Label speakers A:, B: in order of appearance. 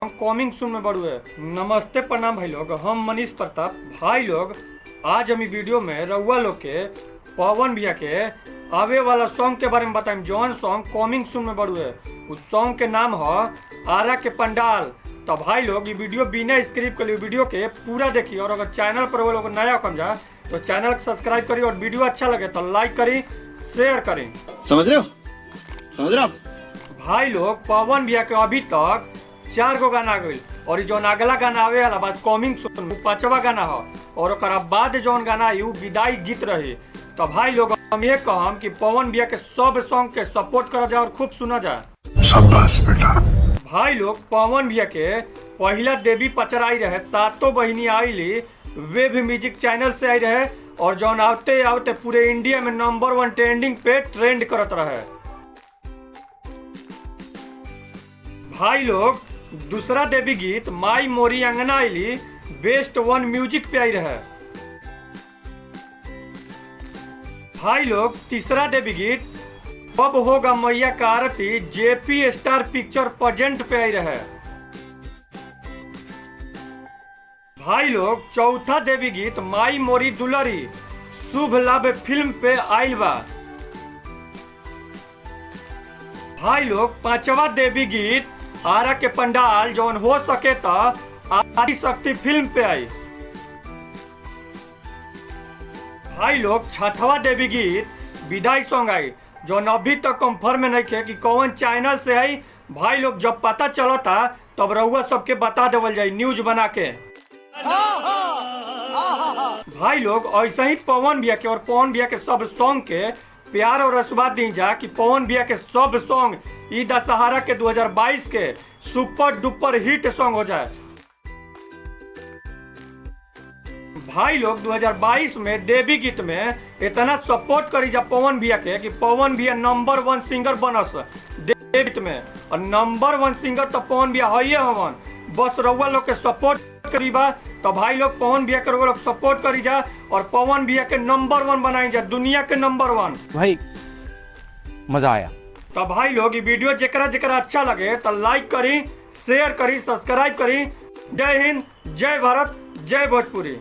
A: Combing सून में बड़ू है। नमस्ते प्रणाम भाई लोग, हम मनीष प्रताप भाई लोग। आज हम वीडियो में रउआ लोग के पवन भैया के आवे वाला सॉन्ग के बारे में बताएं। जौन सॉन्ग कॉमिंग सून में बड़ू है उस सॉन्ग के नाम है आरा के पंडाल। तो भाई लोग ये वीडियो बिना स्क्रिप्ट के लिए वीडियो के पूरा देखिए, और अगर चैनल पर वो लोग नया कम जा तो चैनल को सब्सक्राइब करिए, और वीडियो अच्छा लगे तो लाइक करी, शेयर करें।
B: समझ रहे हो
A: भाई लोग पवन भैया के अभी तक 4 गो गाना आ गई, और ये जौन अगला गाना आवे वाला बाद कॉमिंग सून 5वां गाना हो, और ओकरा बाद जौन गाना आई उ विदाई गीत रही। तो भाई लोग हम ये कहम कि पवन भैया के सब सॉन्ग के सपोर्ट करा जाए और खूब सुना जाए।
C: शाबाश बेटा।
A: भाई लोग पवन भैया के पहला देवी पचर आई रहे, 7 बहिनी आईली वेब म्यूजिक चैनल से आई रहे, और जौन आते आते पूरे इंडिया में नंबर 1 ट्रेंडिंग पे ट्रेंड करत रहे। भाई लोग दूसरा देवी गीत माई मोरी अंगना आईली बेस्ट 1 म्यूजिक पे आई रहे। भाई लोग तीसरा देवी गीत अब होगा मैया का आरती जेपी स्टार पिक्चर प्रेजेंट पे आई रहे। भाई लोग चौथा देवी गीत माई मोरी दुलरी शुभ लाभ फिल्म पे आइल बा। भाई लोग 5वां देवी गीत आरा के पंडाल जौन हो सके तो आदि शक्ति फिल्म पे आई। भाई लोग 6वां देवी गीत विदाई सॉन्ग आई, जौन अभी तक कंफर्म नहीं है कि कौन चैनल से आई। भाई लोग जब पता चलता तब रउआ सबके बता देवल जाई न्यूज बना के। भाई लोग ऐसे ही पवन भैया के और पवन भैया के सब सॉन्ग के प्यार और आशीर्वाद दी जा कि पवन भैया के सब सॉन्ग ई दशहरा के 2022 के सुपर डुपर हिट सॉन्ग हो जाए। भाई लोग 2022 में देवी गीत में इतना सपोर्ट करी जा पवन भैया के कि पवन भैया नंबर 1 सिंगर बनस देवी गीत में, और नंबर 1 सिंगर तो पवन भैया है हवन। बस रउआ लोग के सपोर्ट करी बा, तो भाई लोग पवन भैया के रउआ लोग सपोर्ट करी जा, और पवन भैया के नंबर 1 बनाई जा, दुनिया के नंबर 1।
D: भाई मजा आया।
A: तो भाई लोग ये वीडियो जेकरा जेकरा अच्छा लगे तो लाइक करी, शेयर करी, सब्सक्राइब करी। जय हिंद, जय भारत, जय भोजपुरी।